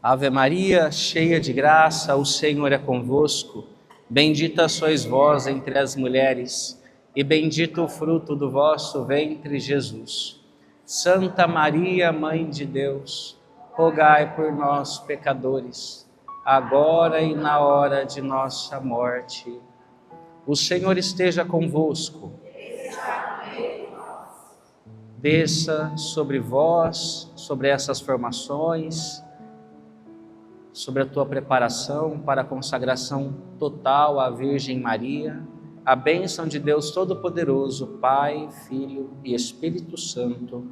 Ave Maria, cheia de graça, o Senhor é convosco. Bendita sois vós entre as mulheres, e bendito o fruto do vosso ventre, Jesus. Santa Maria, Mãe de Deus, rogai por nós, pecadores, agora e na hora de nossa morte. O Senhor esteja convosco. Desça sobre vós, sobre essas formações, sobre a tua preparação para a consagração total à Virgem Maria, a bênção de Deus Todo-Poderoso, Pai, Filho e Espírito Santo.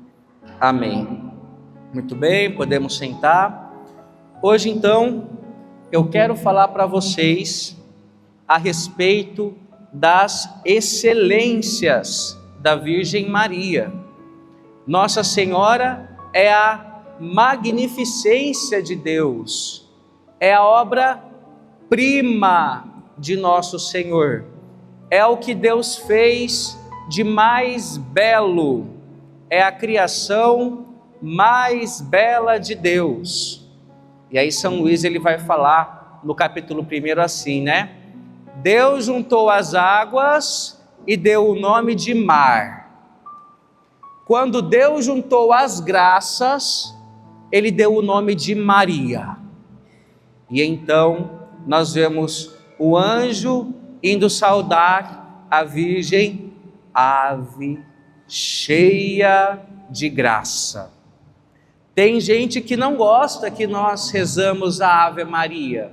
Amém. Muito bem, podemos sentar. Hoje, então, eu quero falar para vocês a respeito das excelências da Virgem Maria. Nossa Senhora é a magnificência de Deus, é a obra-prima de nosso Senhor, é o que Deus fez de mais belo, é a criação mais bela de Deus. E aí São Luís ele vai falar no capítulo 1 assim, né? Deus juntou as águas e deu o nome de mar. Quando Deus juntou as graças, Ele deu o nome de Maria. E então nós vemos o anjo indo saudar a Virgem, ave cheia de graça. Tem gente que não gosta que nós rezamos a Ave Maria.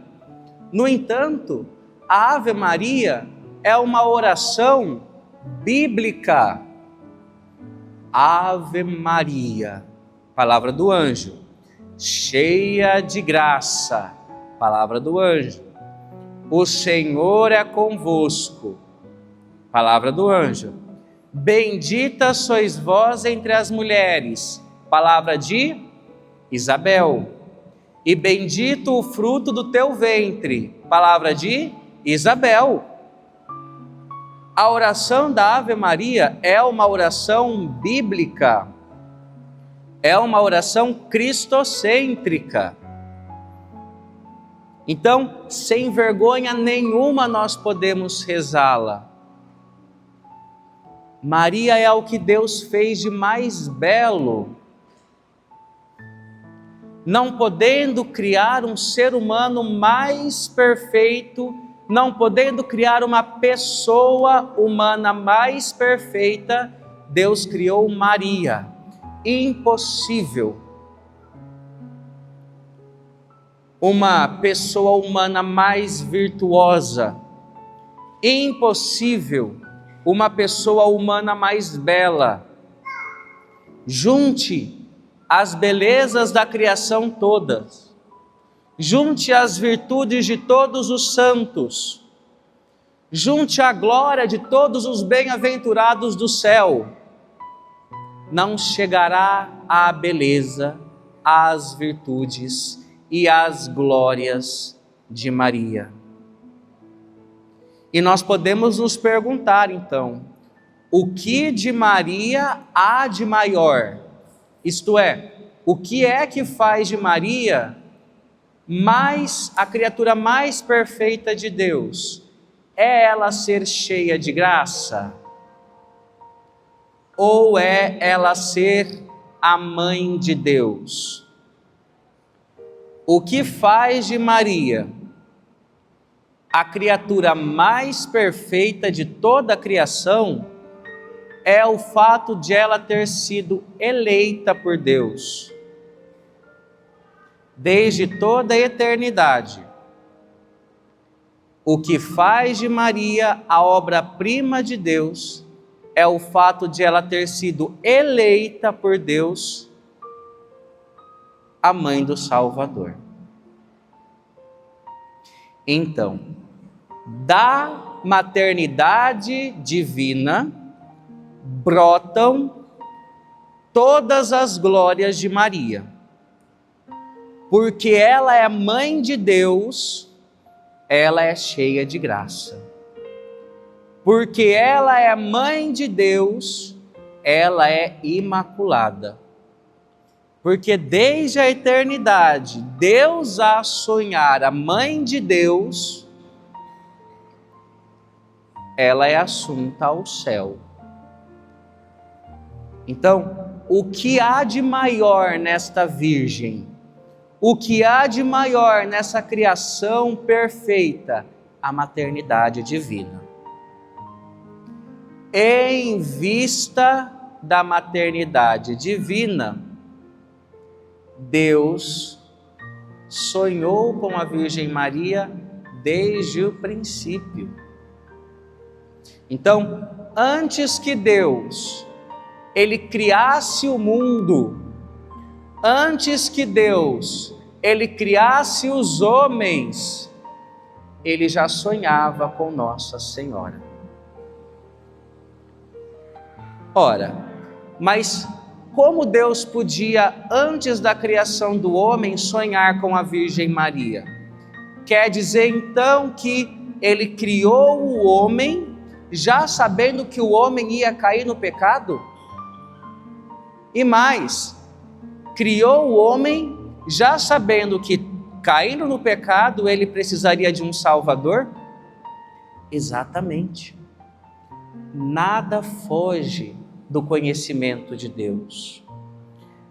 No entanto, a Ave Maria é uma oração bíblica. Ave Maria, palavra do anjo, cheia de graça, palavra do anjo. O Senhor é convosco, palavra do anjo. Bendita sois vós entre as mulheres, palavra de Isabel. E bendito o fruto do teu ventre, palavra de Isabel. A oração da Ave Maria é uma oração bíblica, é uma oração cristocêntrica. Então, sem vergonha nenhuma nós podemos rezá-la. Maria é o que Deus fez de mais belo. Não podendo criar um ser humano mais perfeito, não podendo criar uma pessoa humana mais perfeita, Deus criou Maria. Impossível uma pessoa humana mais virtuosa. Impossível uma pessoa humana mais bela. Junte as belezas da criação todas. Junte as virtudes de todos os santos, junte a glória de todos os bem-aventurados do céu, não chegará à beleza, às virtudes e às glórias de Maria. E nós podemos nos perguntar então, o que de Maria há de maior? Isto é, o que é que faz de Maria mais a criatura mais perfeita de Deus? É ela ser cheia de graça? Ou é ela ser a mãe de Deus? O que faz de Maria a criatura mais perfeita de toda a criação é o fato de ela ter sido eleita por Deus. Desde toda a eternidade. O que faz de Maria a obra-prima de Deus é o fato de ela ter sido eleita por Deus a mãe do Salvador. Então, da maternidade divina brotam todas as glórias de Maria. Porque ela é mãe de Deus, ela é cheia de graça. Porque ela é mãe de Deus, ela é imaculada. Porque desde a eternidade, Deus a sonhar, a mãe de Deus, ela é assunta ao céu. Então, o que há de maior nesta Virgem? O que há de maior nessa criação perfeita? A maternidade divina. Em vista da maternidade divina, Deus sonhou com a Virgem Maria desde o princípio. Então, antes que Deus ele criasse o mundo, antes que Deus ele criasse os homens, ele já sonhava com Nossa Senhora. Ora, mas como Deus podia, antes da criação do homem, sonhar com a Virgem Maria? Quer dizer então que ele criou o homem já sabendo que o homem ia cair no pecado? E mais, criou o homem já sabendo que, caindo no pecado, ele precisaria de um Salvador? Exatamente. Nada foge do conhecimento de Deus.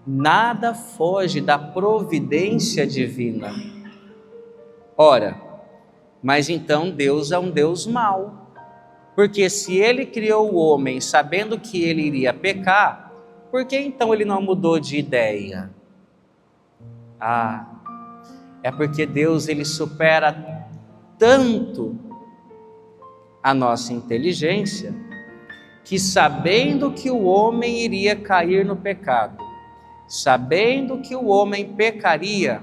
Nada foge da providência divina. Ora, mas então Deus é um Deus mau. Porque se ele criou o homem sabendo que ele iria pecar, por que então ele não mudou de ideia? É porque Deus ele supera tanto a nossa inteligência, que sabendo que o homem iria cair no pecado, sabendo que o homem pecaria,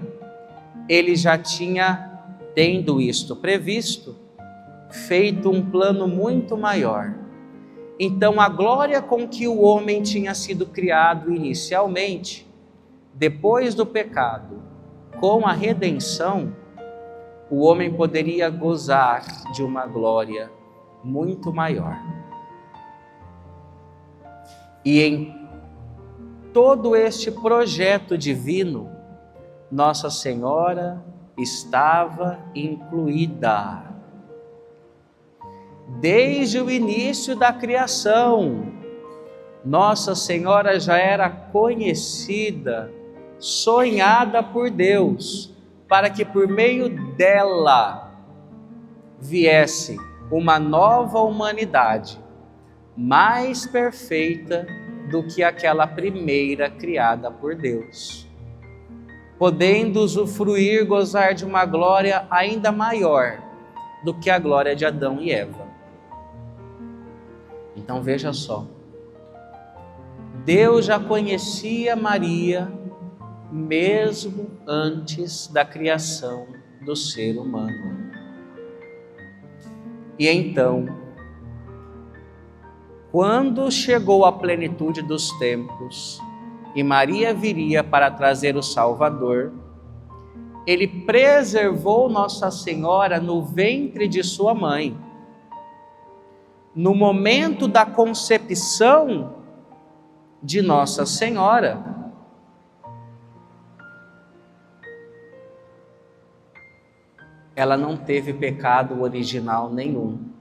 ele já tinha, tendo isto previsto, feito um plano muito maior. Então a glória com que o homem tinha sido criado inicialmente, depois do pecado, com a redenção, o homem poderia gozar de uma glória muito maior. E em todo este projeto divino, Nossa Senhora estava incluída. Desde o início da criação, Nossa Senhora já era conhecida, sonhada por Deus, para que por meio dela viesse uma nova humanidade, mais perfeita do que aquela primeira criada por Deus, podendo usufruir, gozar de uma glória ainda maior do que a glória de Adão e Eva. Então veja só, Deus já conhecia Maria mesmo antes da criação do ser humano. E então, quando chegou a plenitude dos tempos e Maria viria para trazer o Salvador, ele preservou Nossa Senhora no ventre de sua mãe. No momento da concepção de Nossa Senhora, ela não teve pecado original nenhum.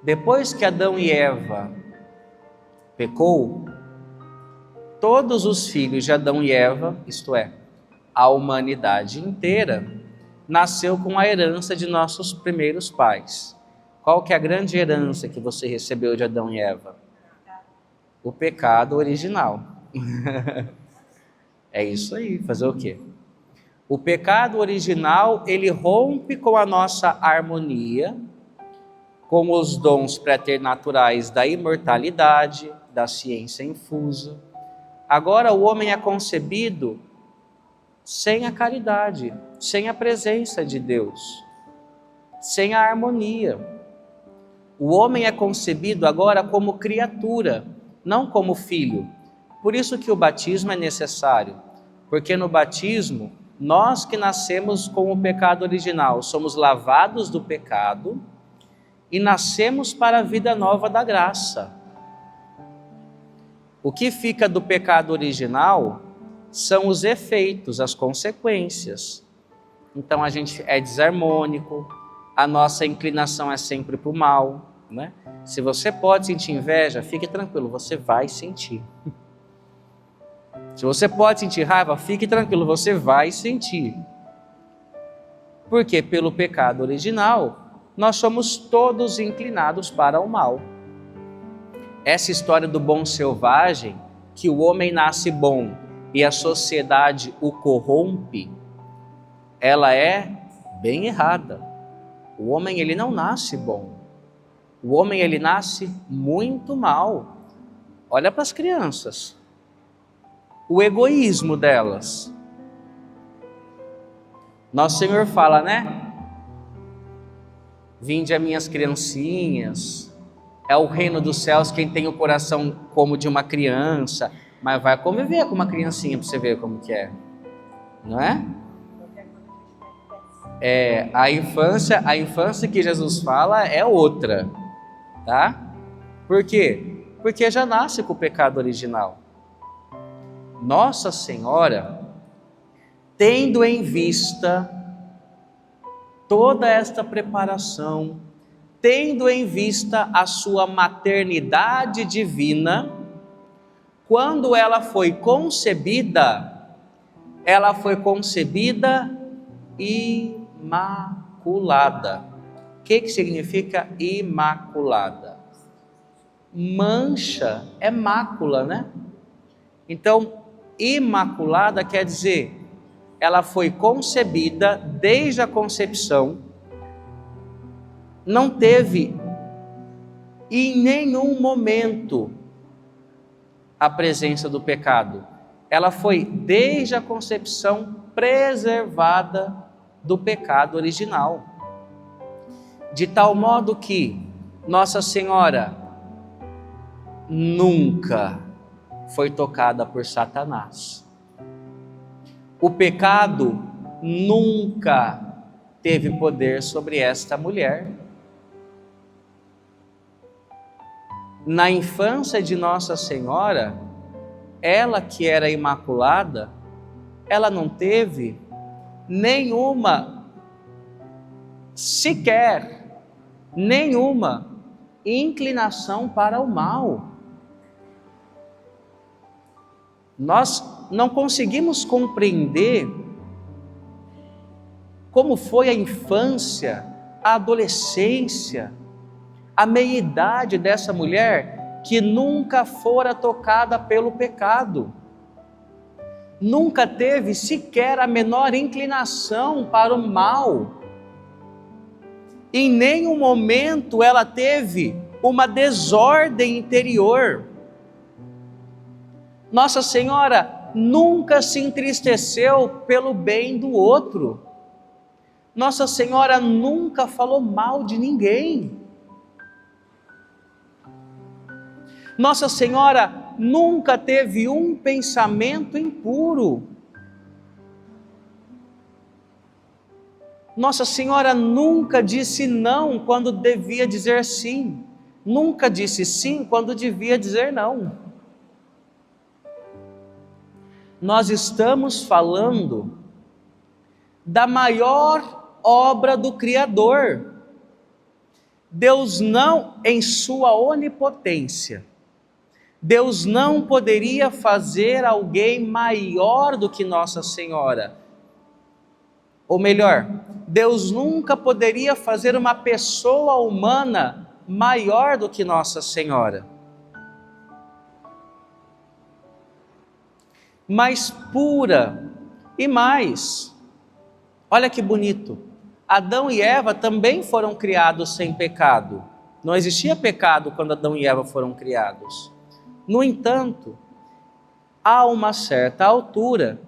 Depois que Adão e Eva pecou, todos os filhos de Adão e Eva, isto é, a humanidade inteira, nasceu com a herança de nossos primeiros pais. Qual que é a grande herança que você recebeu de Adão e Eva? O pecado original. É isso aí, fazer o quê? O pecado original, ele rompe com a nossa harmonia, com os dons preternaturais da imortalidade, da ciência infusa. Agora o homem é concebido sem a caridade, sem a presença de Deus, sem a harmonia. O homem é concebido agora como criatura, não como filho. Por isso que o batismo é necessário, porque no batismo, nós que nascemos com o pecado original, somos lavados do pecado e nascemos para a vida nova da graça. O que fica do pecado original são os efeitos, as consequências. Então a gente é desarmônico, a nossa inclinação é sempre para o mal, né? Se você pode sentir inveja, fique tranquilo, você vai sentir. Se você pode sentir raiva, fique tranquilo, você vai sentir. Porque pelo pecado original, nós somos todos inclinados para o mal. Essa história do bom selvagem, que o homem nasce bom e a sociedade o corrompe, ela é bem errada. O homem, ele não nasce bom. O homem, ele nasce muito mal. Olha para as crianças. O egoísmo delas. Nosso Senhor fala, né? Vinde a minhas criancinhas. É o reino dos céus quem tem o coração como de uma criança. Mas vai conviver com uma criancinha para você ver como que é. Não é? A infância que Jesus fala é outra, tá? Por quê? Porque já nasce com o pecado original. Nossa Senhora, tendo em vista toda esta preparação, tendo em vista a sua maternidade divina, quando ela foi concebida imaculada. O que significa imaculada? Mancha é mácula, né? Então, imaculada quer dizer, ela foi concebida desde a concepção, não teve em nenhum momento a presença do pecado. Ela foi desde a concepção preservada do pecado original. De tal modo que Nossa Senhora nunca foi tocada por Satanás. O pecado nunca teve poder sobre esta mulher. Na infância de Nossa Senhora, ela que era imaculada, ela não teve sequer nenhuma inclinação para o mal. Nós não conseguimos compreender como foi a infância, a adolescência, a meia-idade dessa mulher que nunca fora tocada pelo pecado. Nunca teve sequer a menor inclinação para o mal. Em nenhum momento ela teve uma desordem interior. Nossa Senhora nunca se entristeceu pelo bem do outro. Nossa Senhora nunca falou mal de ninguém. Nossa Senhora nunca teve um pensamento impuro. Nossa Senhora nunca disse não quando devia dizer sim. Nunca disse sim quando devia dizer não. Nós estamos falando da maior obra do Criador. Deus não, em sua onipotência, Deus não poderia fazer alguém maior do que Nossa Senhora. Ou melhor, Deus nunca poderia fazer uma pessoa humana maior do que Nossa Senhora. Mais pura e mais. Olha que bonito. Adão e Eva também foram criados sem pecado. Não existia pecado quando Adão e Eva foram criados. No entanto, a uma certa altura,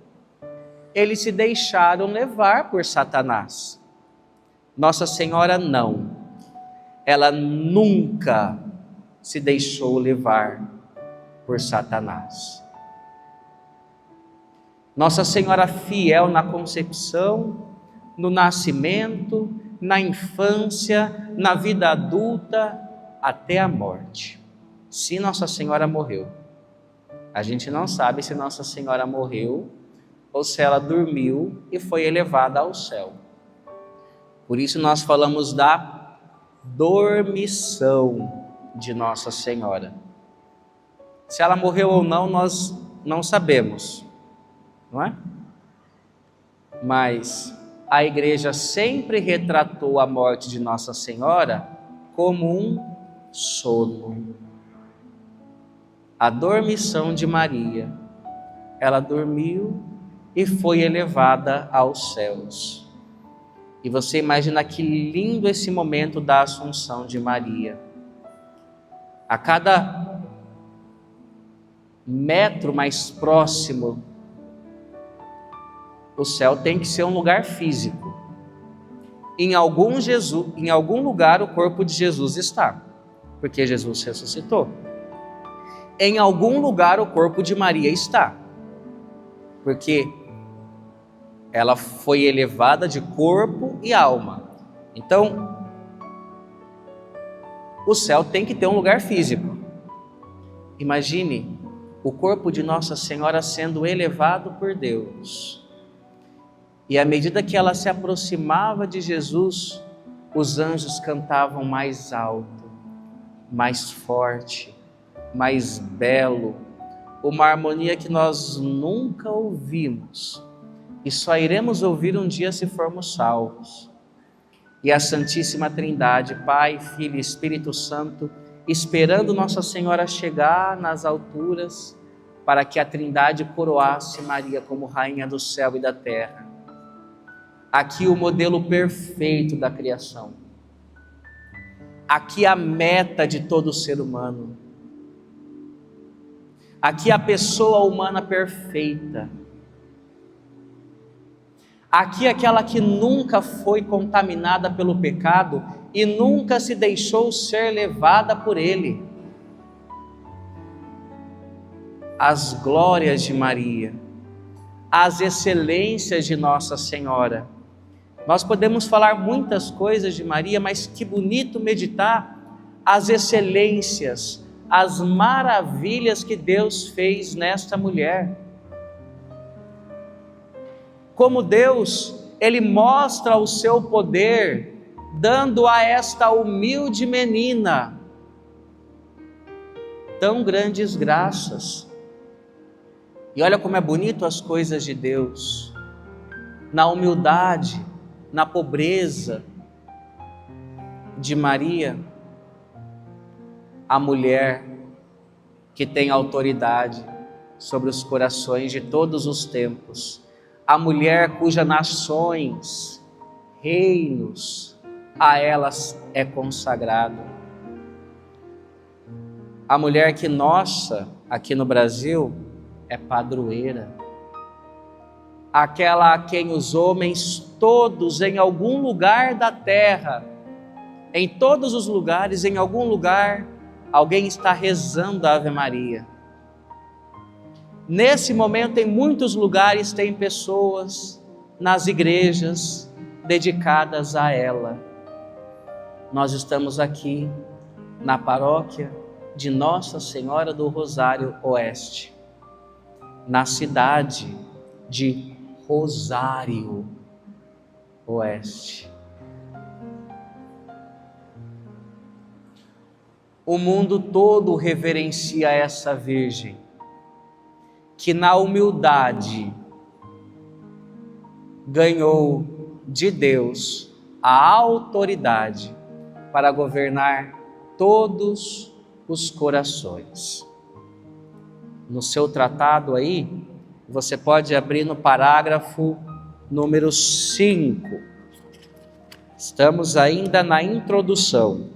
eles se deixaram levar por Satanás. Nossa Senhora não. Ela nunca se deixou levar por Satanás. Nossa Senhora fiel na concepção, no nascimento, na infância, na vida adulta, até a morte. Se Nossa Senhora morreu. A gente não sabe se Nossa Senhora morreu ou se ela dormiu e foi elevada ao céu. Por isso nós falamos da dormição de Nossa Senhora. Se ela morreu ou não, nós não sabemos, não é? Mas a igreja sempre retratou a morte de Nossa Senhora como um sono. A dormição de Maria. Ela dormiu e foi elevada aos céus. E você imagina que lindo esse momento da Assunção de Maria. A cada metro mais próximo, o céu tem que ser um lugar físico. Em algum lugar o corpo de Jesus está, porque Jesus ressuscitou. Em algum lugar o corpo de Maria está, porque ela foi elevada de corpo e alma. Então, o céu tem que ter um lugar físico. Imagine o corpo de Nossa Senhora sendo elevado por Deus. E à medida que ela se aproximava de Jesus, os anjos cantavam mais alto, mais forte, mais belo, uma harmonia que nós nunca ouvimos e só iremos ouvir um dia se formos salvos. E a Santíssima Trindade, Pai, Filho e Espírito Santo, esperando Nossa Senhora chegar nas alturas para que a Trindade coroasse Maria como Rainha do céu e da terra. Aqui o modelo perfeito da criação. Aqui a meta de todo ser humano. Aqui a pessoa humana perfeita. Aqui aquela que nunca foi contaminada pelo pecado e nunca se deixou ser levada por ele. As glórias de Maria, as excelências de Nossa Senhora. Nós podemos falar muitas coisas de Maria, mas que bonito meditar as excelências, as maravilhas que Deus fez nesta mulher. Como Deus, Ele mostra o seu poder, dando a esta humilde menina tão grandes graças. E olha como é bonito as coisas de Deus, na humildade, na pobreza de Maria, a mulher que tem autoridade sobre os corações de todos os tempos, a mulher cujas nações, reinos, a elas é consagrado. A mulher que nossa, aqui no Brasil, é padroeira. Aquela a quem os homens todos, em algum lugar da terra, em todos os lugares, em algum lugar, alguém está rezando a Ave Maria. Nesse momento, em muitos lugares, tem pessoas nas igrejas dedicadas a ela. Nós estamos aqui na paróquia de Nossa Senhora do Rosário Oeste, na cidade de Rosário Oeste. O mundo todo reverencia essa Virgem, que na humildade ganhou de Deus a autoridade para governar todos os corações. No seu tratado aí, você pode abrir no parágrafo número 5. Estamos ainda na introdução.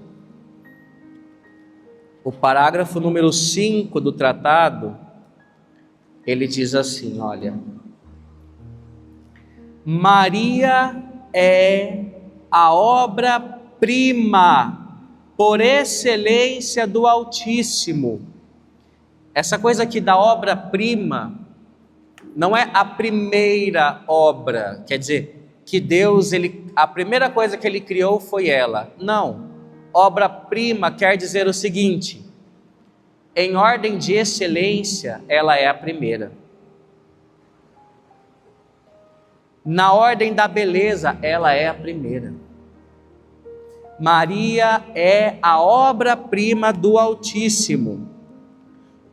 O parágrafo número 5 do tratado, ele diz assim, olha: Maria é a obra-prima por excelência do Altíssimo. Essa coisa aqui da obra-prima não é a primeira obra, quer dizer, que Deus, a primeira coisa que Ele criou foi ela. Não, obra-prima quer dizer o seguinte: Em ordem de excelência, ela é a primeira. Na ordem da beleza, ela é a primeira. Maria é a obra-prima do Altíssimo,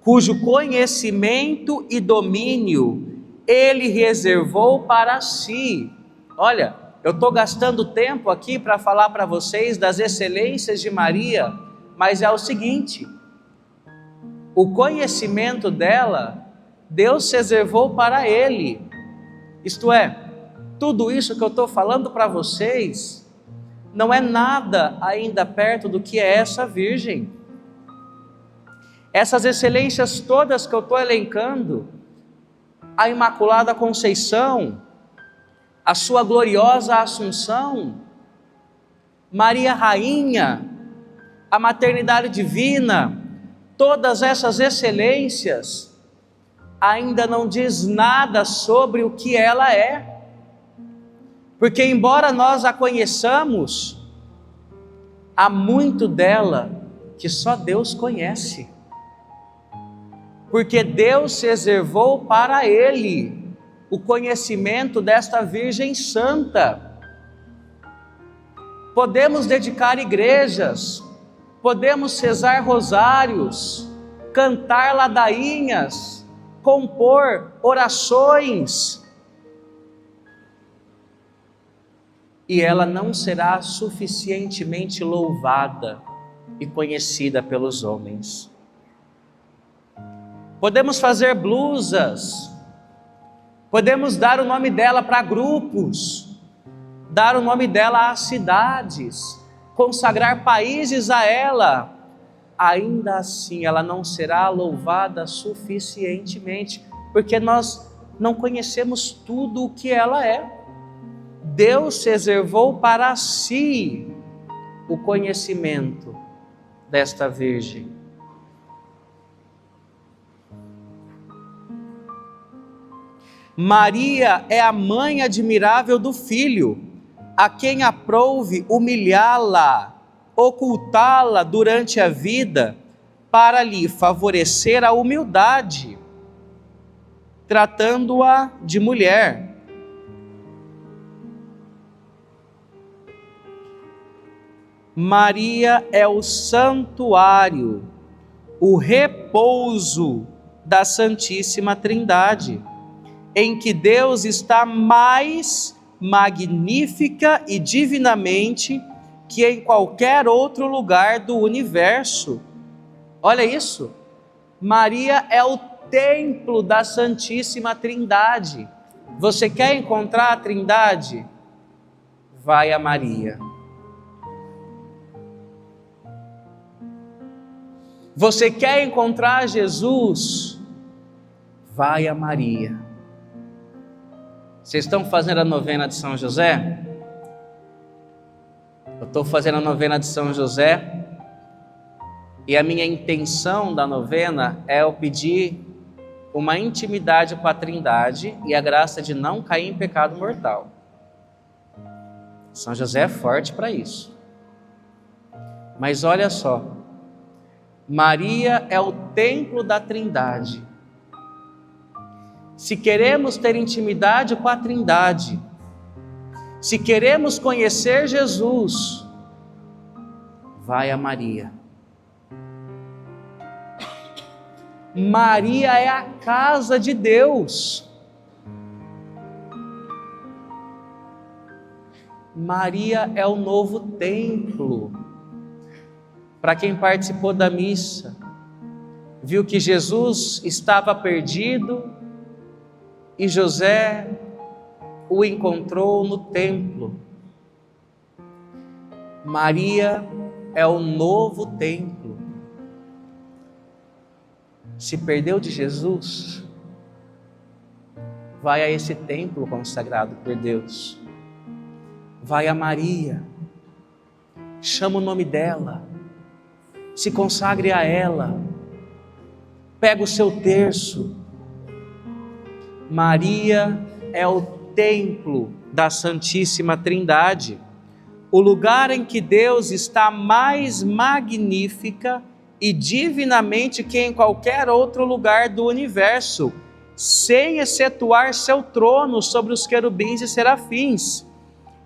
cujo conhecimento e domínio Ele reservou para si. Olha, eu estou gastando tempo aqui para falar para vocês das excelências de Maria, mas é o seguinte: o conhecimento dela, Deus reservou para Ele. Isto é, tudo isso que eu estou falando para vocês, não é nada ainda perto do que é essa Virgem. Essas excelências todas que eu estou elencando, a Imaculada Conceição, a sua gloriosa Assunção, Maria Rainha, a maternidade divina, todas essas excelências ainda não diz nada sobre o que ela é. Porque embora nós a conheçamos, há muito dela que só Deus conhece. Porque Deus se reservou para Ele o conhecimento desta Virgem Santa. Podemos dedicar igrejas, podemos rezar rosários, cantar ladainhas, compor orações, e ela não será suficientemente louvada e conhecida pelos homens. Podemos fazer blusas, podemos dar o nome dela para grupos, dar o nome dela às cidades, consagrar países a ela, ainda assim ela não será louvada suficientemente, porque nós não conhecemos tudo o que ela é. Deus reservou para si o conhecimento desta Virgem. Maria é a mãe admirável do Filho, a quem aprouve humilhá-la, ocultá-la durante a vida, para lhe favorecer a humildade, tratando-a de mulher. Maria é o santuário, o repouso da Santíssima Trindade, em que Deus está mais magnífica e divinamente que em qualquer outro lugar do universo. Olha isso, Maria é o templo da Santíssima Trindade. Você quer encontrar a Trindade? Vai a Maria. Você quer encontrar Jesus? Vai a Maria. Vocês estão fazendo a novena de São José? Eu estou fazendo a novena de São José, e a minha intenção da novena é eu pedir uma intimidade com a Trindade e a graça de não cair em pecado mortal. São José é forte para isso. Mas olha só, Maria é o templo da Trindade. Se queremos ter intimidade com a Trindade, se queremos conhecer Jesus, vai a Maria. Maria é a casa de Deus. Maria é o novo templo. Para quem participou da missa, viu que Jesus estava perdido e José o encontrou no templo. Maria é o novo templo. Se perdeu de Jesus, vai a esse templo consagrado por Deus. Vai a Maria, chama o nome dela, se consagre a ela, pega o seu terço. Maria é o templo da Santíssima Trindade, o lugar em que Deus está mais magnífica e divinamente que em qualquer outro lugar do universo, sem excetuar seu trono sobre os querubins e serafins.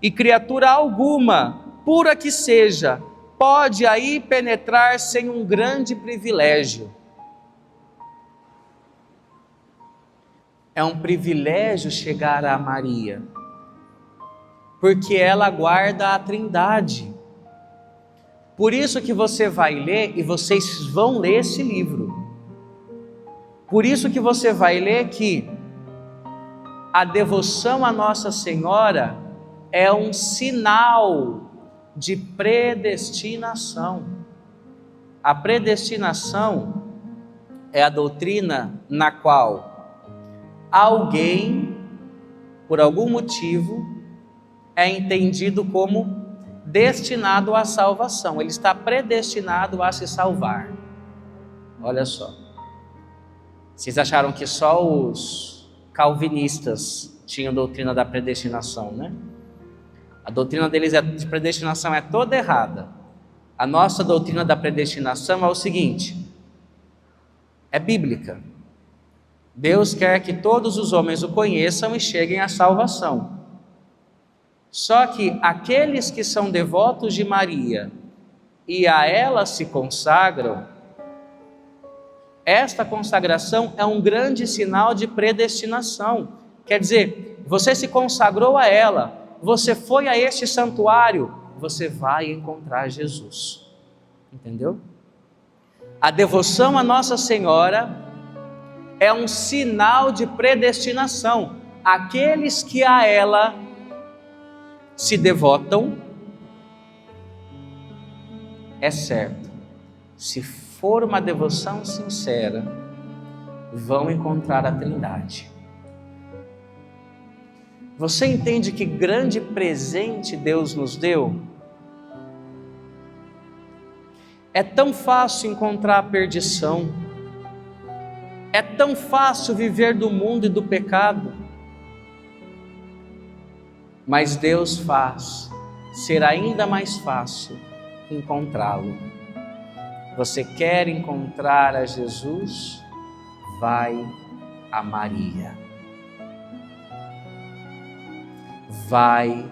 E criatura alguma, pura que seja, pode aí penetrar sem um grande privilégio. É um privilégio chegar a Maria, porque ela guarda a Trindade. Por isso que você vai ler, e vocês vão ler esse livro. Por isso que você vai ler que a devoção à Nossa Senhora é um sinal de predestinação. A predestinação é a doutrina na qual alguém, por algum motivo, é entendido como destinado à salvação. Ele está predestinado a se salvar. Olha só. Vocês acharam que só os calvinistas tinham doutrina da predestinação, né? A doutrina deles de predestinação é toda errada. A nossa doutrina da predestinação é o seguinte: é bíblica. Deus quer que todos os homens o conheçam e cheguem à salvação. Só que aqueles que são devotos de Maria e a ela se consagram, esta consagração é um grande sinal de predestinação. Quer dizer, você se consagrou a ela, você foi a este santuário, você vai encontrar Jesus. Entendeu? A devoção à Nossa Senhora é um sinal de predestinação. Aqueles que a ela se devotam, é certo, se for uma devoção sincera, vão encontrar a Trindade. Você entende que grande presente Deus nos deu? É tão fácil encontrar a perdição, é tão fácil viver do mundo e do pecado, mas Deus faz ser ainda mais fácil encontrá-lo. Você quer encontrar a Jesus? Vai a Maria. Vai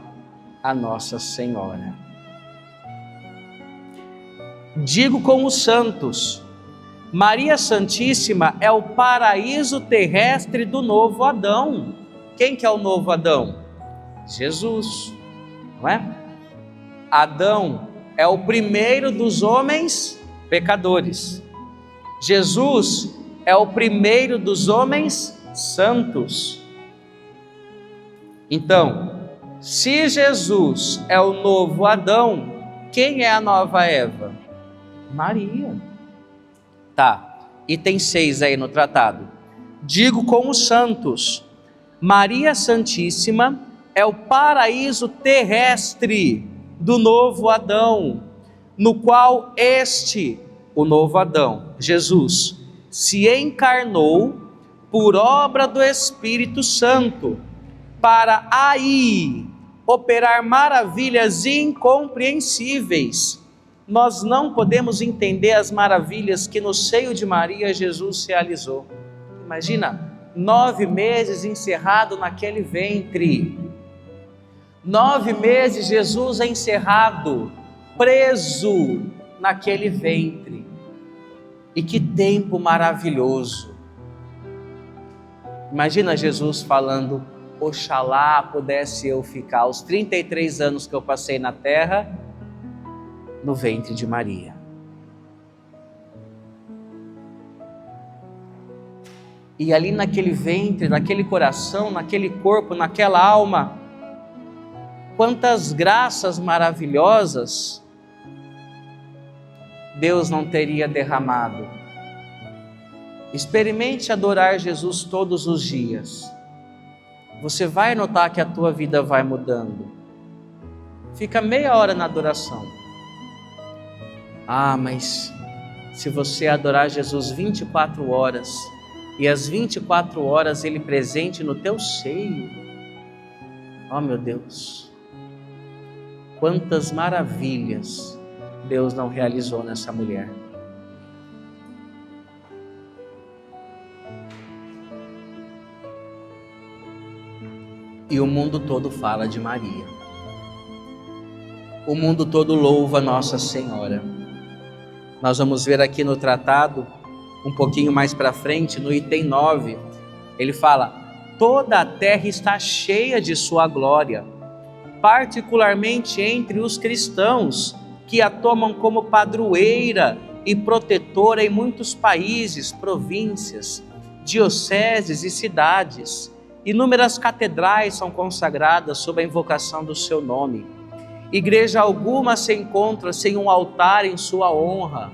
a Nossa Senhora. Digo com os santos, Maria Santíssima é o paraíso terrestre do novo Adão. Quem que é o novo Adão? Jesus, não é? Adão é o primeiro dos homens pecadores. Jesus é o primeiro dos homens santos. Então, se Jesus é o novo Adão, quem é a nova Eva? Maria. Tá, item 6 aí no tratado. Digo com os santos, Maria Santíssima é o paraíso terrestre do novo Adão, no qual o novo Adão, Jesus, se encarnou por obra do Espírito Santo, para aí operar maravilhas incompreensíveis. Nós não podemos entender as maravilhas que no seio de Maria Jesus realizou. Imagina, 9 meses encerrado naquele ventre. 9 meses Jesus é encerrado, preso naquele ventre. E que tempo maravilhoso. Imagina Jesus falando, oxalá pudesse eu ficar os 33 anos que eu passei na terra, no ventre de Maria. E ali naquele ventre, naquele coração, naquele corpo, naquela alma, quantas graças maravilhosas Deus não teria derramado. Experimente adorar Jesus todos os dias. Você vai notar que a tua vida vai mudando. Fica meia hora na adoração. Ah, mas se você adorar Jesus 24 horas, e as 24 horas Ele presente no teu seio, oh meu Deus, quantas maravilhas Deus não realizou nessa mulher. E o mundo todo fala de Maria. O mundo todo louva Nossa Senhora. Nós vamos ver aqui no tratado, um pouquinho mais para frente, no item 9, ele fala: toda a terra está cheia de sua glória, particularmente entre os cristãos, que a tomam como padroeira e protetora em muitos países, províncias, dioceses e cidades. Inúmeras catedrais são consagradas sob a invocação do seu nome. Igreja alguma se encontra sem um altar em sua honra.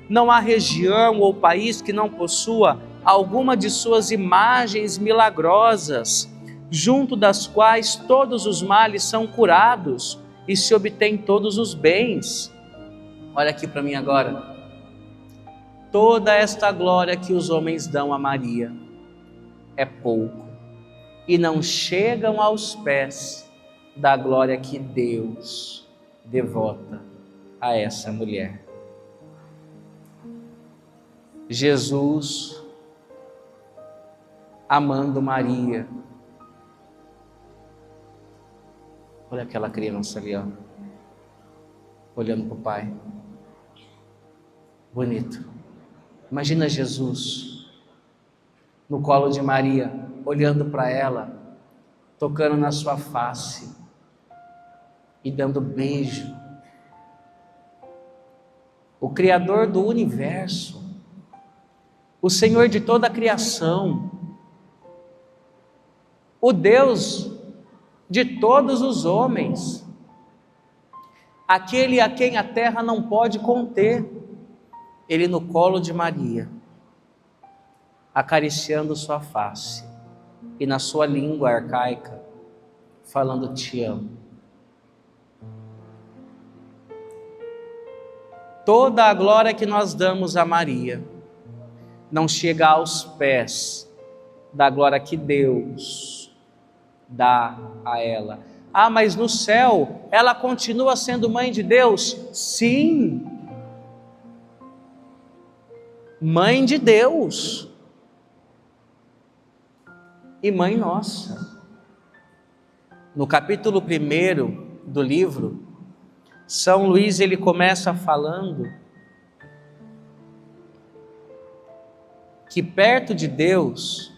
Não há região ou país que não possua alguma de suas imagens milagrosas, junto das quais todos os males são curados e se obtém todos os bens. Olha aqui para mim agora. Toda esta glória que os homens dão a Maria é pouco e não chegam aos pés da glória que Deus devota a essa mulher. Jesus, amando Maria. Olha aquela criança ali, ó, olhando para o Pai. Bonito. Imagina Jesus no colo de Maria, olhando para ela, tocando na sua face e dando beijo. O Criador do universo, o Senhor de toda a criação, o Deus de todos os homens, aquele a quem a terra não pode conter, ele no colo de Maria, acariciando sua face e na sua língua arcaica, falando: te amo. Toda a glória que nós damos a Maria não chega aos pés da glória que Deus dá a ela. Ah, mas no céu ela continua sendo mãe de Deus? Sim, mãe de Deus e mãe nossa. No capítulo 1 do livro, São Luís ele começa falando que perto de Deus,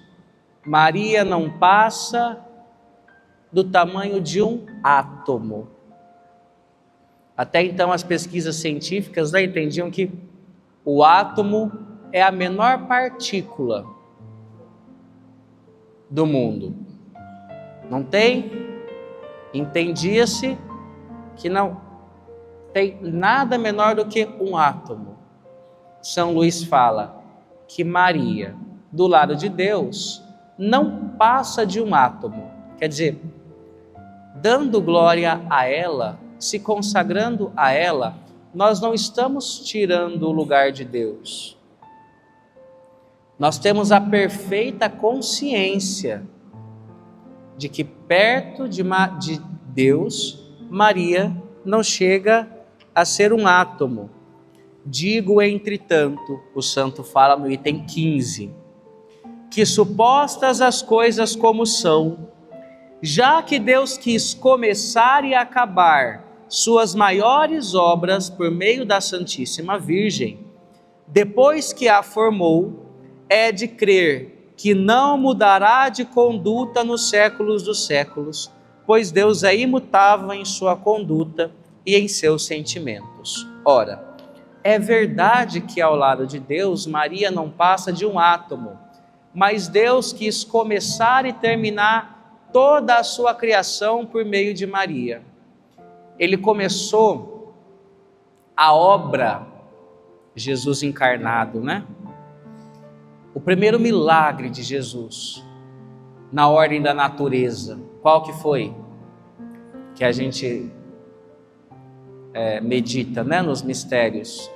Maria não passa do tamanho de um átomo. Até então as pesquisas científicas entendiam que o átomo é a menor partícula do mundo. Não tem? Entendia-se que não tem nada menor do que um átomo. São Luís fala que Maria, do lado de Deus, não passa de um átomo. Quer dizer, dando glória a ela, se consagrando a ela, nós não estamos tirando o lugar de Deus. Nós temos a perfeita consciência de que perto de Deus, Maria não chega a ser um átomo. Digo, entretanto, o santo fala no item 15, que supostas as coisas como são, já que Deus quis começar e acabar suas maiores obras por meio da Santíssima Virgem, depois que a formou, é de crer que não mudará de conduta nos séculos dos séculos, pois Deus é imutável em sua conduta e em seus sentimentos. Ora, é verdade que ao lado de Deus, Maria não passa de um átomo, mas Deus quis começar e terminar toda a sua criação por meio de Maria. Ele começou a obra, Jesus encarnado, né? O primeiro milagre de Jesus, na ordem da natureza, qual que foi? Que a gente medita, né, nos mistérios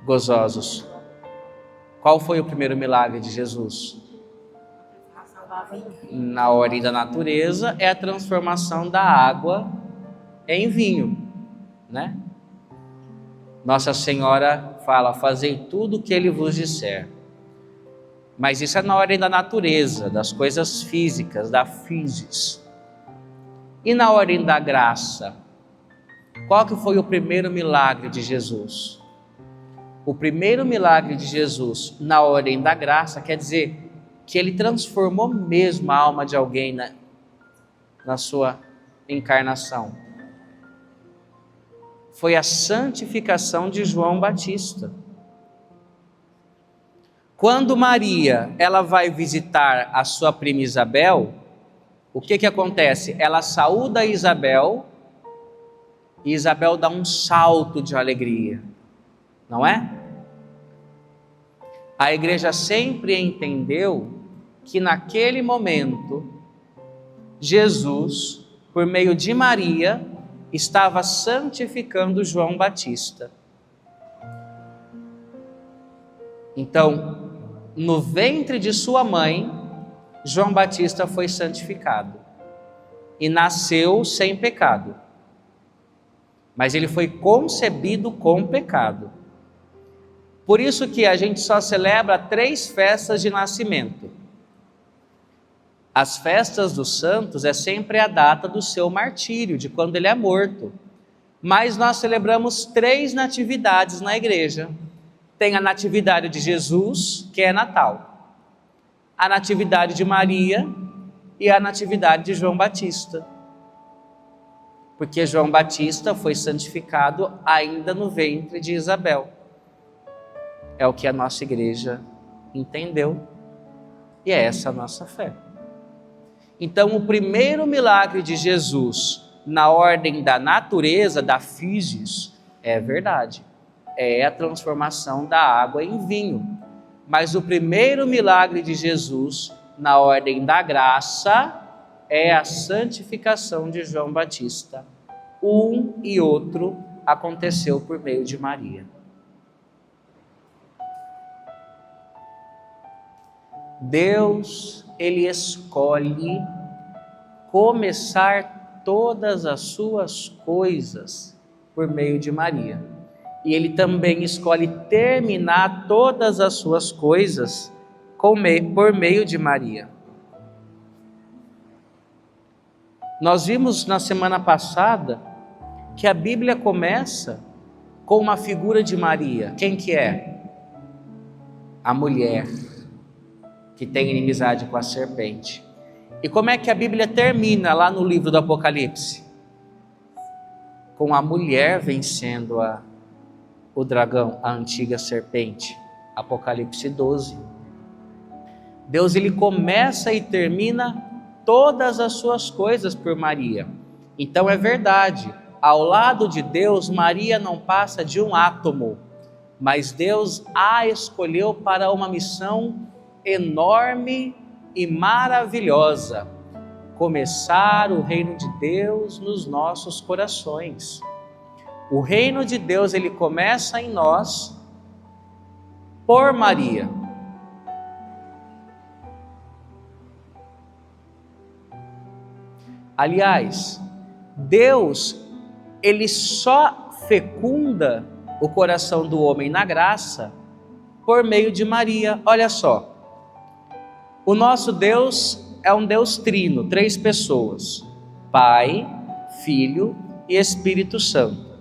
gozosos. Qual foi o primeiro milagre de Jesus? Na ordem da natureza, é a transformação da água em vinho, né? Nossa Senhora fala: fazei tudo o que Ele vos disser. Mas isso é na ordem da natureza, das coisas físicas, da physis. E na ordem da graça, qual que foi o primeiro milagre de Jesus? O primeiro milagre de Jesus na ordem da graça quer dizer que ele transformou mesmo a alma de alguém na sua encarnação. Foi a santificação de João Batista. Quando Maria ela vai visitar a sua prima Isabel, o que acontece? Ela saúda Isabel e Isabel dá um salto de alegria, não é? A igreja sempre entendeu que naquele momento Jesus, por meio de Maria, estava santificando João Batista. Então, no ventre de sua mãe, João Batista foi santificado e nasceu sem pecado. Mas ele foi concebido com pecado. Por isso que a gente só celebra 3 festas de nascimento. As festas dos santos é sempre a data do seu martírio, de quando ele é morto. Mas nós celebramos 3 natividades na igreja. Tem a natividade de Jesus, que é Natal. A natividade de Maria e a natividade de João Batista. Porque João Batista foi santificado ainda no ventre de Isabel. É o que a nossa igreja entendeu. E é essa a nossa fé. Então, o primeiro milagre de Jesus na ordem da natureza, da physis, é verdade. É a transformação da água em vinho. Mas o primeiro milagre de Jesus na ordem da graça é a santificação de João Batista. Um e outro aconteceu por meio de Maria. Deus, ele escolhe começar todas as suas coisas por meio de Maria. E ele também escolhe terminar todas as suas coisas por meio de Maria. Nós vimos na semana passada que a Bíblia começa com uma figura de Maria. Quem que é? A mulher que tem inimizade com a serpente. E como é que a Bíblia termina lá no livro do Apocalipse? Com a mulher vencendo o dragão, a antiga serpente. Apocalipse 12. Deus, ele começa e termina todas as suas coisas por Maria. Então é verdade, ao lado de Deus, Maria não passa de um átomo, mas Deus a escolheu para uma missão enorme e maravilhosa: começar o reino de Deus nos nossos corações. O reino de Deus, ele começa em nós por Maria. Aliás, Deus, ele só fecunda o coração do homem na graça por meio de Maria. Olha só, o nosso Deus é um Deus trino, 3 pessoas: Pai, Filho e Espírito Santo.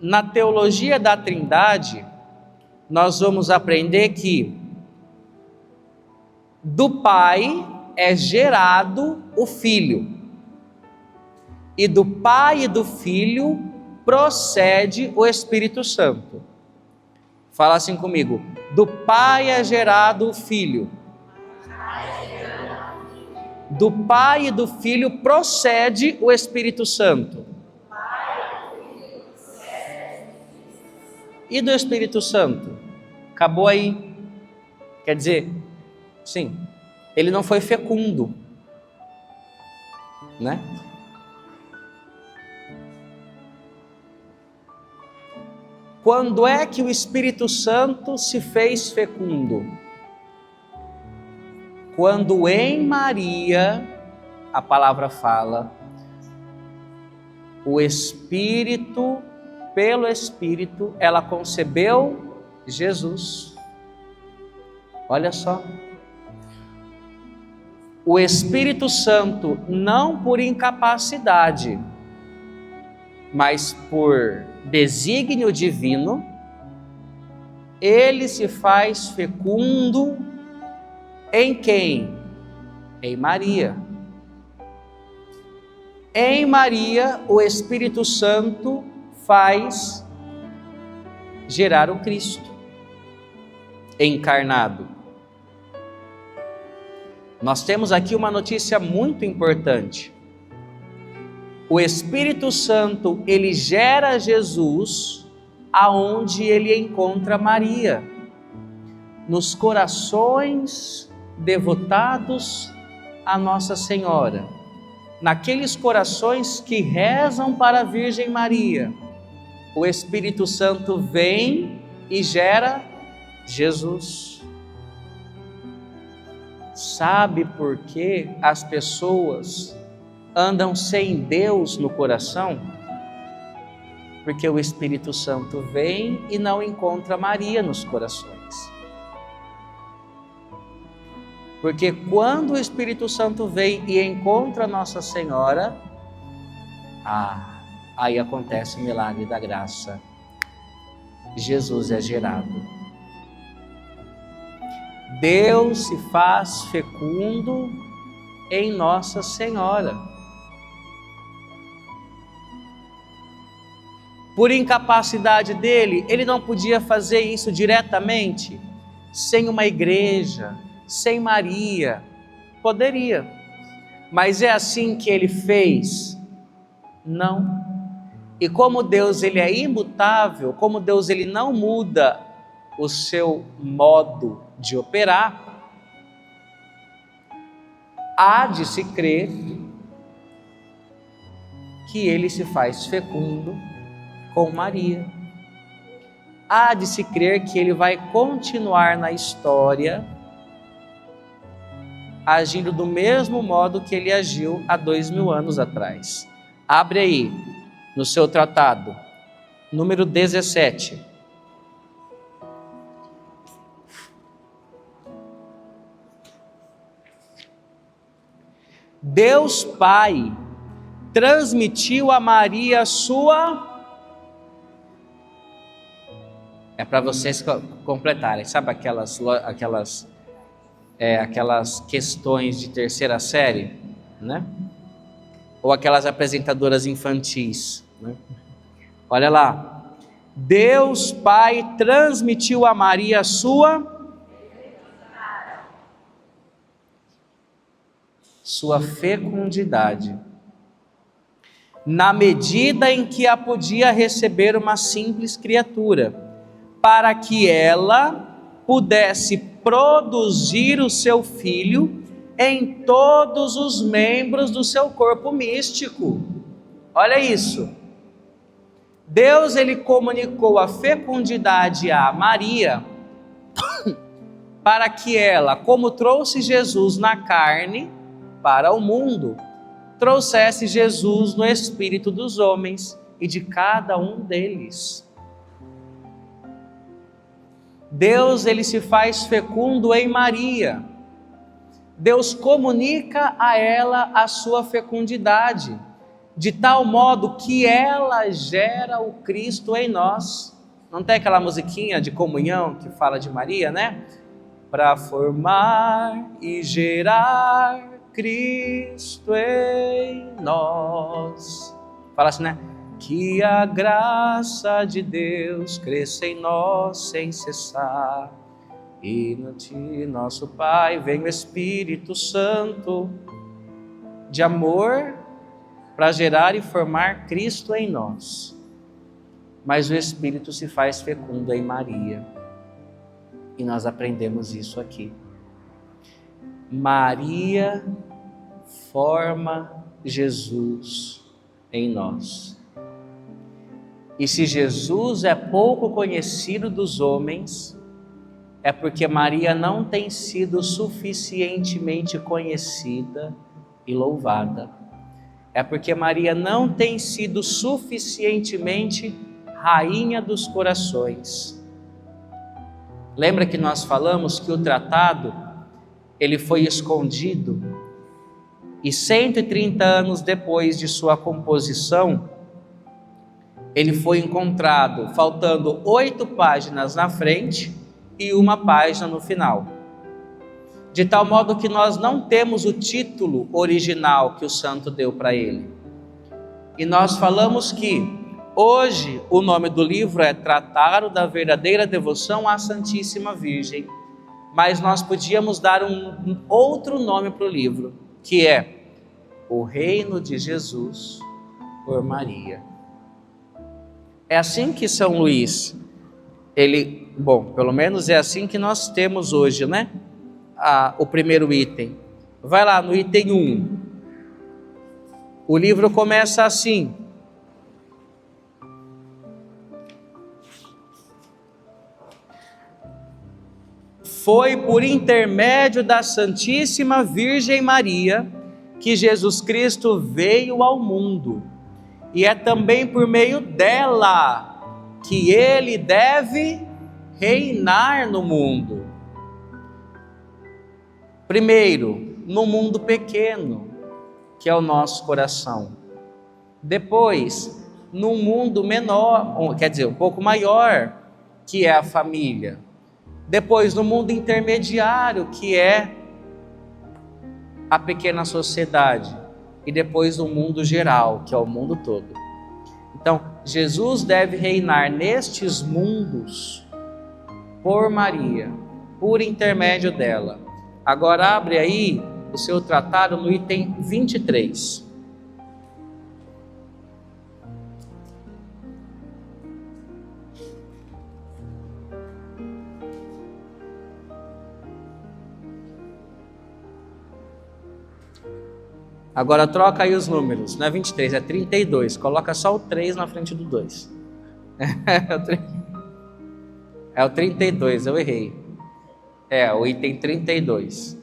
Na teologia da Trindade, nós vamos aprender que do Pai é gerado o Filho, e do Pai e do Filho procede o Espírito Santo. Fala assim comigo: do Pai é gerado o Filho, do Pai e do Filho procede o Espírito Santo. E do Espírito Santo? Acabou aí. Quer dizer, sim, ele não foi fecundo, né? Quando é que o Espírito Santo se fez fecundo? Quando em Maria, a palavra fala, o Espírito, pelo Espírito, ela concebeu Jesus. Olha só. o Espírito Santo, não por incapacidade, mas por desígnio divino, ele se faz fecundo em quem? Em Maria. Em Maria, o Espírito Santo faz gerar o Cristo encarnado. Nós temos aqui uma notícia muito importante. O Espírito Santo, ele gera Jesus aonde ele encontra Maria, nos corações devotados a Nossa Senhora, naqueles corações que rezam para a Virgem Maria. O Espírito Santo vem e gera Jesus. Sabe por que as pessoas andam sem Deus no coração? Porque o Espírito Santo vem e não encontra Maria nos corações. Porque quando o Espírito Santo vem e encontra Nossa Senhora, aí acontece o milagre da graça. Jesus é gerado. Deus se faz fecundo em Nossa Senhora. Por incapacidade dele, ele não podia fazer isso diretamente, sem uma igreja, sem Maria. Poderia, mas é assim que ele fez? Não. E como Deus ele é imutável, como Deus ele não muda o seu modo de operar, há de se crer que ele se faz fecundo com Maria. Há de se crer que ele vai continuar na história agindo do mesmo modo que ele agiu há 2000 anos atrás. Abre aí no seu tratado, número 17. Deus Pai transmitiu a Maria a sua... É para vocês completarem, sabe aquelas questões de terceira série, né? Ou aquelas apresentadoras infantis, né? Olha lá. Deus Pai transmitiu a Maria a sua fecundidade, na medida em que a podia receber uma simples criatura, para que ela pudesse produzir o seu filho em todos os membros do seu corpo místico. Olha isso. Deus ele comunicou a fecundidade a Maria para que ela, como trouxe Jesus na carne para o mundo, trouxesse Jesus no espírito dos homens e de cada um deles. Deus ele se faz fecundo em Maria. Deus comunica a ela a sua fecundidade, de tal modo que ela gera o Cristo em nós. Não tem aquela musiquinha de comunhão que fala de Maria, né? Para formar e gerar Cristo em nós. Fala assim, né? Que a graça de Deus cresça em nós sem cessar, e no Ti, nosso Pai, vem o Espírito Santo de amor para gerar e formar Cristo em nós. Mas o Espírito se faz fecundo em Maria, e nós aprendemos isso aqui. Maria forma Jesus em nós. E se Jesus é pouco conhecido dos homens, é porque Maria não tem sido suficientemente conhecida e louvada. É porque Maria não tem sido suficientemente rainha dos corações. Lembra que nós falamos que o tratado, ele foi escondido E 130 anos depois de sua composição, ele foi encontrado faltando 8 páginas na frente e 1 página no final. De tal modo que nós não temos o título original que o santo deu para ele. E nós falamos que hoje o nome do livro é Tratado da Verdadeira Devoção à Santíssima Virgem, mas nós podíamos dar um outro nome para o livro, que é O Reino de Jesus por Maria. É assim que São Luís, pelo menos é assim que nós temos hoje, né? O primeiro item. Vai lá no item 1. O livro começa assim: foi por intermédio da Santíssima Virgem Maria que Jesus Cristo veio ao mundo, e é também por meio dela que ele deve reinar no mundo. Primeiro, no mundo pequeno, que é o nosso coração. Depois, num mundo menor, um pouco maior, que é a família. Depois, no mundo intermediário, que é a pequena sociedade. E depois, no mundo geral, que é o mundo todo. Então, Jesus deve reinar nestes mundos por Maria, por intermédio dela. Agora abre aí o seu tratado no item 23. Agora troca aí os números, não é 23, é 32. Coloca só o 3 na frente do 2. É o 32, eu errei. É o item 32.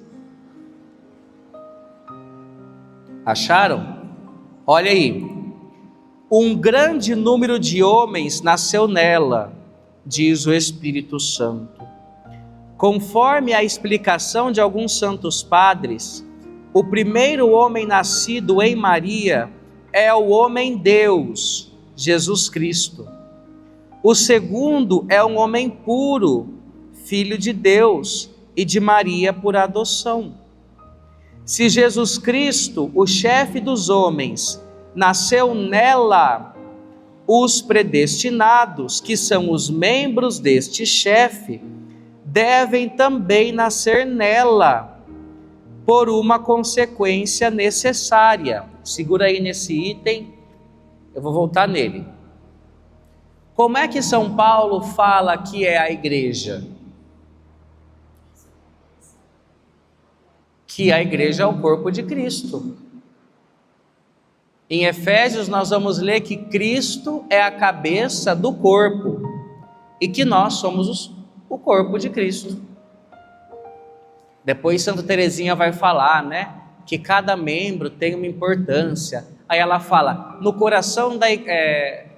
Acharam? Olha aí. Um grande número de homens nasceu nela, diz o Espírito Santo. Conforme a explicação de alguns santos padres, o primeiro homem nascido em Maria é o homem Deus, Jesus Cristo. O segundo é um homem puro, filho de Deus e de Maria por adoção. Se Jesus Cristo, o chefe dos homens, nasceu nela, os predestinados, que são os membros deste chefe, devem também nascer nela, por uma consequência necessária. Segura aí nesse item, eu vou voltar nele. Como é que São Paulo fala que é a igreja? Que a igreja é o corpo de Cristo. Em Efésios nós vamos ler que Cristo é a cabeça do corpo e que nós somos o corpo de Cristo. Depois Santa Teresinha vai falar, né, que cada membro tem uma importância. Aí ela fala, no coração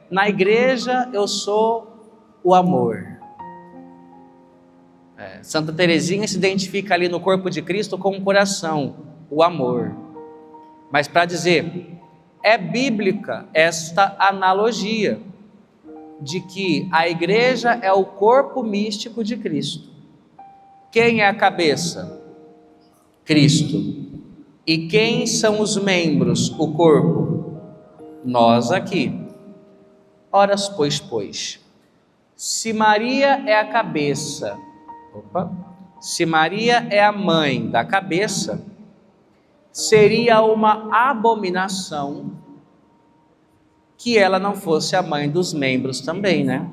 na igreja eu sou o amor. Santa Teresinha se identifica ali no corpo de Cristo com o coração, o amor. Mas para dizer, é bíblica esta analogia de que a igreja é o corpo místico de Cristo. Quem é a cabeça? Cristo. E quem são os membros, o corpo? Nós aqui. Ora, pois, se Maria é a cabeça, se Maria é a mãe da cabeça, seria uma abominação que ela não fosse a mãe dos membros também, né?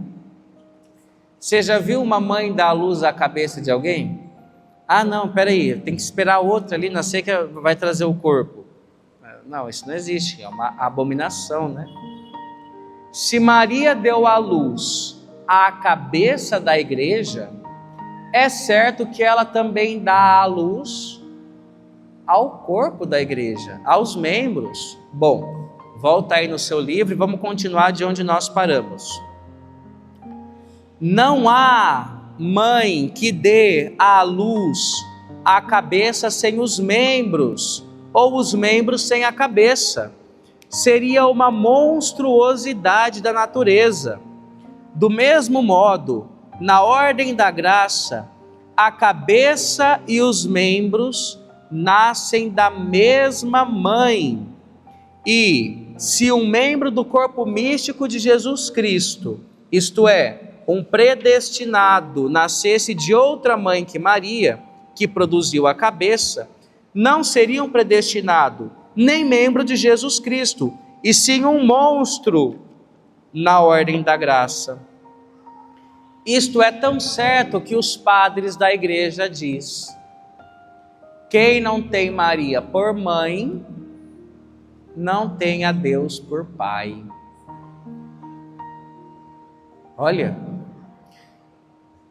Você já viu uma mãe dar à luz à cabeça de alguém? Ah, não, peraí, tem que esperar outra ali nascer que vai trazer o corpo. Não, isso não existe, é uma abominação, né? Se Maria deu à luz à cabeça da igreja, é certo que ela também dá à luz ao corpo da igreja, aos membros. Bom, volta aí no seu livro e vamos continuar de onde nós paramos. Não há mãe que dê à luz a cabeça sem os membros, ou os membros sem a cabeça. Seria uma monstruosidade da natureza. Do mesmo modo, na ordem da graça, a cabeça e os membros nascem da mesma mãe. E se um membro do corpo místico de Jesus Cristo, isto é, um predestinado, nascesse de outra mãe que Maria, que produziu a cabeça, não seria um predestinado, nem membro de Jesus Cristo, e sim um monstro na ordem da graça. Isto é tão certo que os padres da igreja diz: quem não tem Maria por mãe, não tem a Deus por pai. Olha,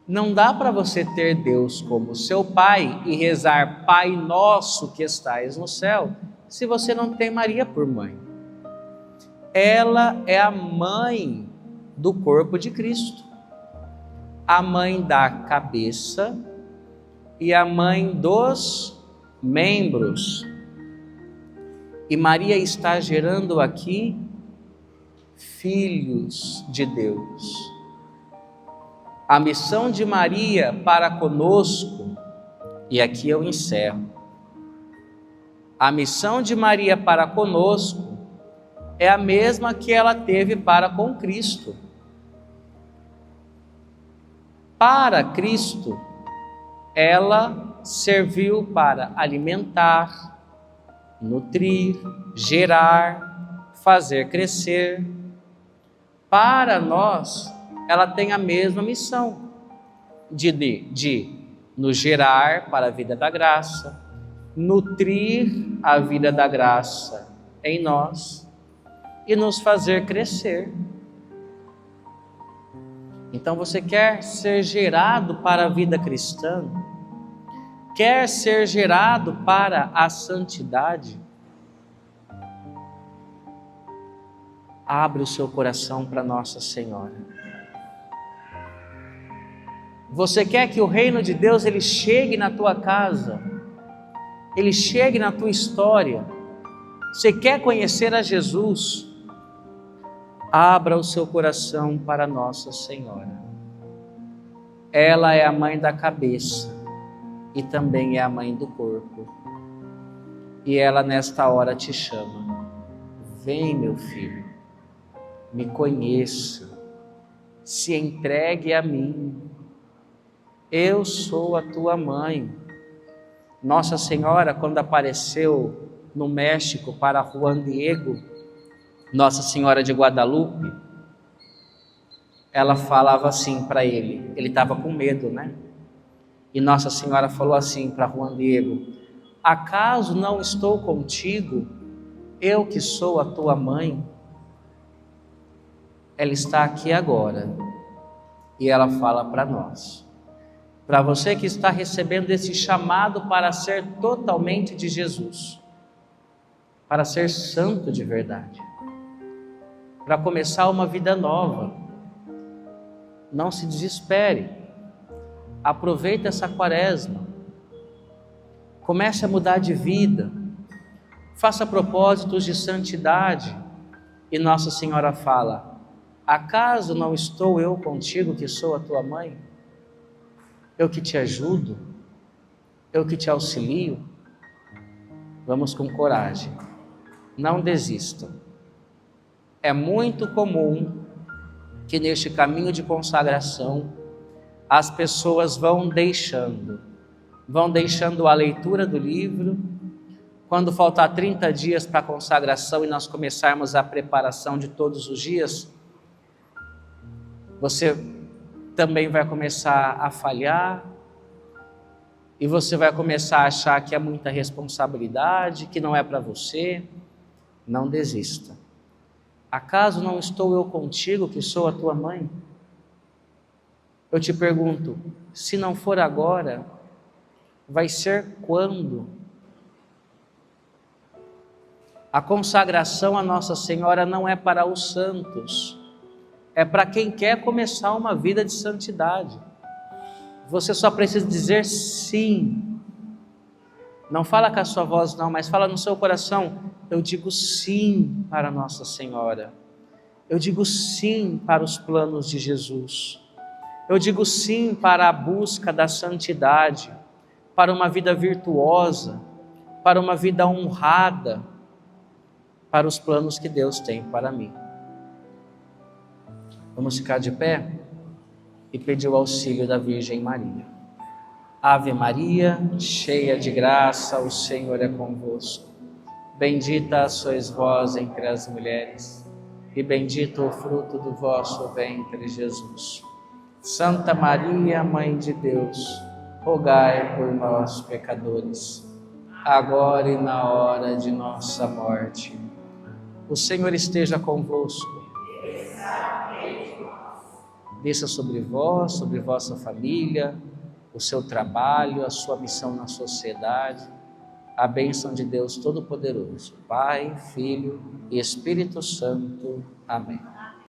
não dá para você ter Deus como seu pai e rezar Pai Nosso que estais no céu, se você não tem Maria por mãe. Ela é a mãe do corpo de Cristo, a mãe da cabeça e a mãe dos membros. E Maria está gerando aqui filhos de Deus. A missão de Maria para conosco, e aqui eu encerro, a missão de Maria para conosco é a mesma que ela teve para com Cristo. Para Cristo, ela serviu para alimentar, nutrir, gerar, fazer crescer. Para nós, ela tem a mesma missão de nos gerar para a vida da graça, nutrir a vida da graça em nós e nos fazer crescer. Então você quer ser gerado para a vida cristã? Quer ser gerado para a santidade? Abre o seu coração para Nossa Senhora. Você quer que o reino de Deus ele chegue na tua casa, ele chegue na tua história? Você quer conhecer a Jesus? Abra o seu coração para Nossa Senhora. Ela é a mãe da cabeça e também é a mãe do corpo. E ela nesta hora te chama: vem, meu filho, me conheça, se entregue a mim. Eu sou a tua mãe. Nossa Senhora, quando apareceu no México para Juan Diego, Nossa Senhora de Guadalupe, ela falava assim para ele estava com medo, né? E Nossa Senhora falou assim para Juan Diego: acaso não estou contigo, eu que sou a tua mãe? Ela está aqui agora e ela fala para nós. Para você que está recebendo esse chamado para ser totalmente de Jesus, para ser santo de verdade, para começar uma vida nova, não se desespere, aproveite essa quaresma, comece a mudar de vida, faça propósitos de santidade, e Nossa Senhora fala: acaso não estou eu contigo que sou a tua mãe? Eu que te ajudo, eu que te auxilio. Vamos com coragem, não desistam. É muito comum que neste caminho de consagração as pessoas vão deixando a leitura do livro. Quando faltar 30 dias para a consagração e nós começarmos a preparação de todos os dias, você também vai começar a falhar, e você vai começar a achar que é muita responsabilidade, que não é para você. Não desista. Acaso não estou eu contigo que sou a tua mãe? Eu te pergunto, se não for agora, vai ser quando? A consagração a Nossa Senhora não é para os santos, é para quem quer começar uma vida de santidade. Você só precisa dizer sim. Não fala com a sua voz não, mas fala no seu coração: eu digo sim para Nossa Senhora. Eu digo sim para os planos de Jesus. Eu digo sim para a busca da santidade, para uma vida virtuosa, para uma vida honrada, para os planos que Deus tem para mim. Vamos ficar de pé e pedir o auxílio da Virgem Maria. Ave Maria, cheia de graça, o Senhor é convosco. Bendita sois vós entre as mulheres, e bendito o fruto do vosso ventre, Jesus. Santa Maria, Mãe de Deus, rogai por nós, pecadores, agora e na hora de nossa morte. O Senhor esteja convosco. Desça sobre vós, sobre vossa família, o seu trabalho, a sua missão na sociedade, a bênção de Deus Todo-Poderoso, Pai, Filho e Espírito Santo. Amém.